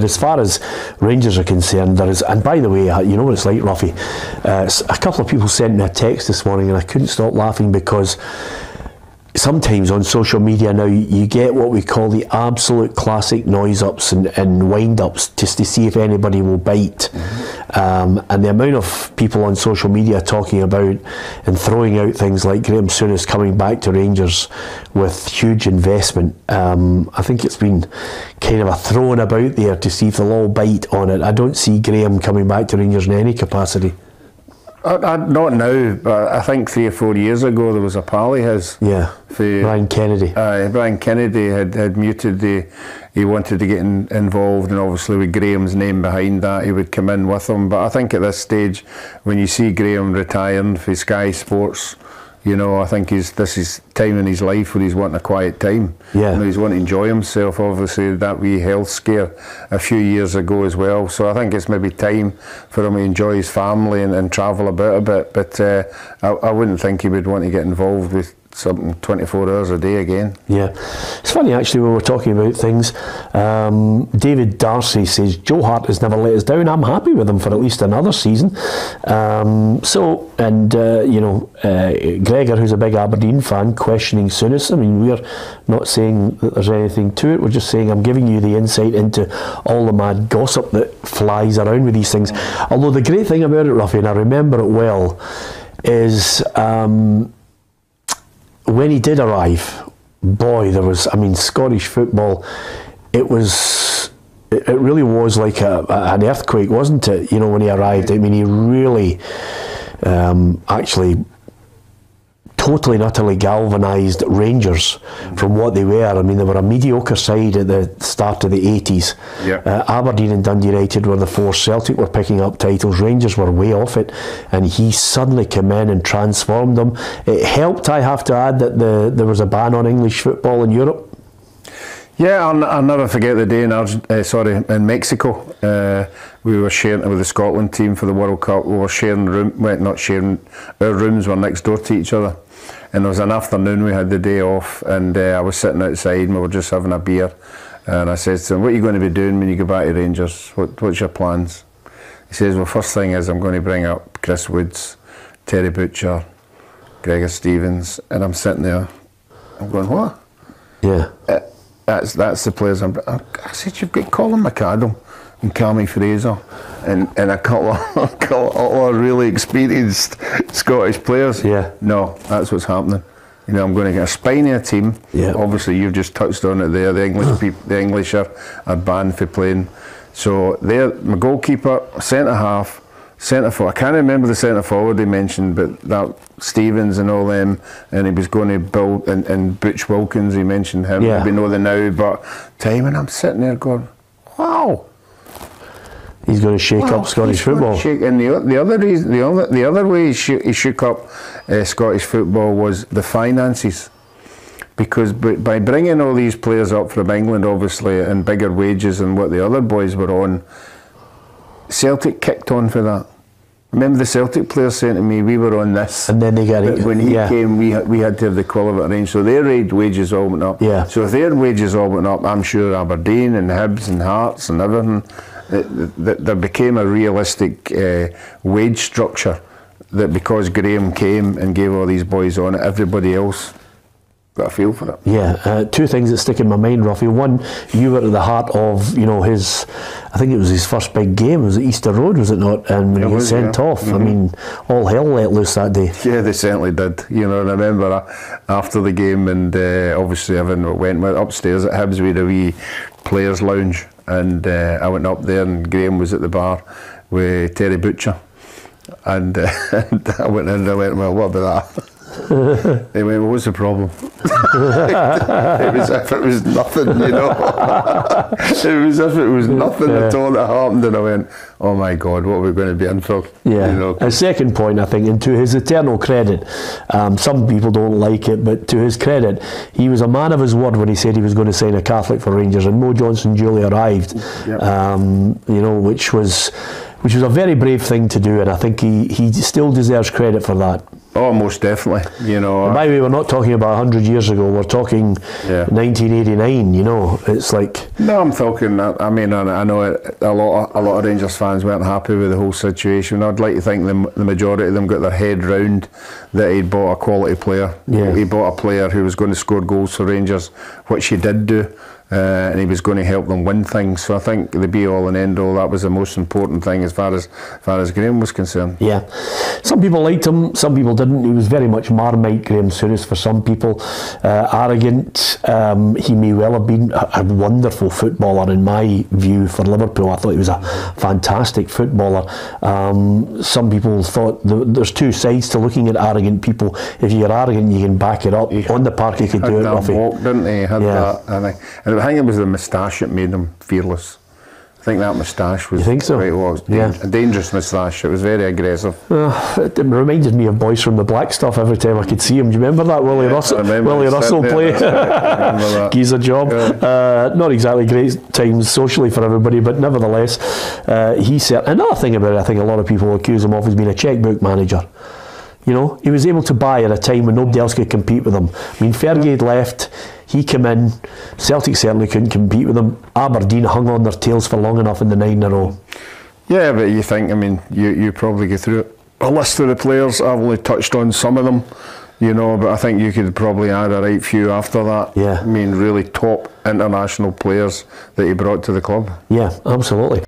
But as far as Rangers are concerned, there is, and by the way, you know what it's like, Ruffy, a couple of people sent me a text this morning and I couldn't stop laughing because sometimes on social media now you get what we call the absolute classic noise ups and wind ups just to see if anybody will bite. And the amount of people on social media talking about and throwing out things like Graeme Souness coming back to Rangers with huge investment, I think it's been kind of a thrown about there to see if they'll all bite on it. I don't see Graeme coming back to Rangers in any capacity. Not now, but I think 3 or 4 years ago there was a pal of his. Yeah, Brian Kennedy. Brian Kennedy had muted he wanted to get involved, and obviously with Graham's name behind that, he would come in with him. But I think at this stage, when you see Graeme retiring for Sky Sports, you know, I think this is time in his life where he's wanting a quiet time. Yeah. You know, he's wanting to enjoy himself. Obviously, that wee health scare a few years ago as well. So I think it's maybe time for him to enjoy his family and travel about a bit. But I wouldn't think he would want to get involved with something 24 hours a day again. Yeah. It's funny actually when we're talking about things, David Darcy says Joe Hart has never let us down. I'm happy with him for at least another season. You know, Gregor, who's a big Aberdeen fan, questioning Souness. I mean, we're not saying that there's anything to it, we're just saying I'm giving you the insight into all the mad gossip that flies around with these things. Although the great thing about it, Ruffy, and I remember it well, is when he did arrive, boy, there was, I mean, Scottish football, it really was like an earthquake, wasn't it? You know, when he arrived, I mean, he really actually totally and utterly galvanised Rangers from what they were. I mean, they were a mediocre side at the start of the 80s. Yeah. Aberdeen and Dundee United were the force. Celtic were picking up titles. Rangers were way off it, and he suddenly came in and transformed them. It helped, I have to add, that there was a ban on English football in Europe. Yeah, I'll never forget the day in Mexico. We were sharing with the Scotland team for the World Cup. We were sharing our rooms were next door to each other. And there was an afternoon, we had the day off, and I was sitting outside and we were just having a beer. And I said to him, what are you going to be doing when you go back to Rangers? What's your plans? He says, well, first thing is I'm going to bring up Chris Woods, Terry Butcher, Gregor Stevens, and I'm sitting there, I'm going, what? Yeah. That's the players I said, you've got Colin McAdam and Cammy Fraser and a couple of really experienced Scottish players. Yeah. No, that's what's happening. You know, I'm going to get a spinier team. Yeah. Obviously, you've just touched on it there. The English are banned for playing. So they're my goalkeeper, centre half, centre forward. I can't remember the centre forward they mentioned, but that Stevens and all them, and he was going to build, and Butch Wilkins, he mentioned him. Yeah. We know the now, but time, and I'm sitting there going, wow. He's going to shake up Scottish football. And the other way he shook up Scottish football was the finances, because by bringing all these players up from England, obviously, and bigger wages than what the other boys were on, Celtic kicked on for that. Remember the Celtic players saying to me, we were on this, and then they got it. When he came, we had to have the equivalent range. So their wages all went up. Yeah. So if their wages all went up, I'm sure Aberdeen and Hibs and Hearts and everything, there became a realistic wage structure that because Graeme came and gave all these boys on it, everybody else got a feel for it. Yeah, two things that stick in my mind, Ruffy. One, you were at the heart of, you know, his, I think it was his first big game, was at Easter Road, was it not? And when he was sent off, I mean, all hell let loose that day. Yeah, they certainly did. You know, and I remember after the game, and obviously everyone went upstairs at Hibs, we had a wee players' lounge, and I went up there, and Graeme was at the bar with Terry Butcher, and I went in and I went, well, what about that? They went, well, what's the problem? It was as if it was nothing, you know. It was as if it was nothing at all that happened, and I went, oh my God, what are we going to be in for? Yeah. You know? A second point, I think, and to his eternal credit, some people don't like it, but to his credit, he was a man of his word when he said he was going to sign a Catholic for Rangers, and Mo Johnson-Julie arrived, yep. You know, which was a very brave thing to do, and I think he still deserves credit for that. Oh, most definitely. You know. And by the way, we're not talking about 100 years ago. We're talking 1989. You know, it's like. No, I'm talking. I mean, I know a lot of Rangers fans weren't happy with the whole situation. I'd like to think the majority of them got their head round that he'd bought a quality player. Yeah. He bought a player who was going to score goals for Rangers, which he did do. And he was going to help them win things. So I think the be all and end all, that was the most important thing as far as Graeme was concerned. Yeah, some people liked him, some people didn't. He was very much Marmite Graeme Souness for some people. Arrogant. He may well have been a wonderful footballer in my view for Liverpool. I thought he was a fantastic footballer. Some people thought there's two sides to looking at arrogant people. If you're arrogant, you can back it up. On the park, you could do it, Ruffy. Walk, didn't he? He had that, and I think it was the moustache that made him fearless. I think that moustache was. You think so? Right, well, a dangerous moustache. It was very aggressive. It reminded me of Boys from the Black Stuff every time I could see him. Do you remember that Willie Russell play? Gives a job. Yeah. Not exactly great times socially for everybody, but nevertheless, he said. Another thing about it, I think a lot of people accuse him of is being a checkbook manager. You know, he was able to buy at a time when nobody else could compete with him. I mean, Fergie had left, he came in, Celtic certainly couldn't compete with him. Aberdeen hung on their tails for long enough in the 9 in a row. Yeah, but you think, I mean, you probably go through a list of the players. I've only touched on some of them, you know, but I think you could probably add a right few after that. Yeah. I mean, really top international players that he brought to the club. Yeah, absolutely.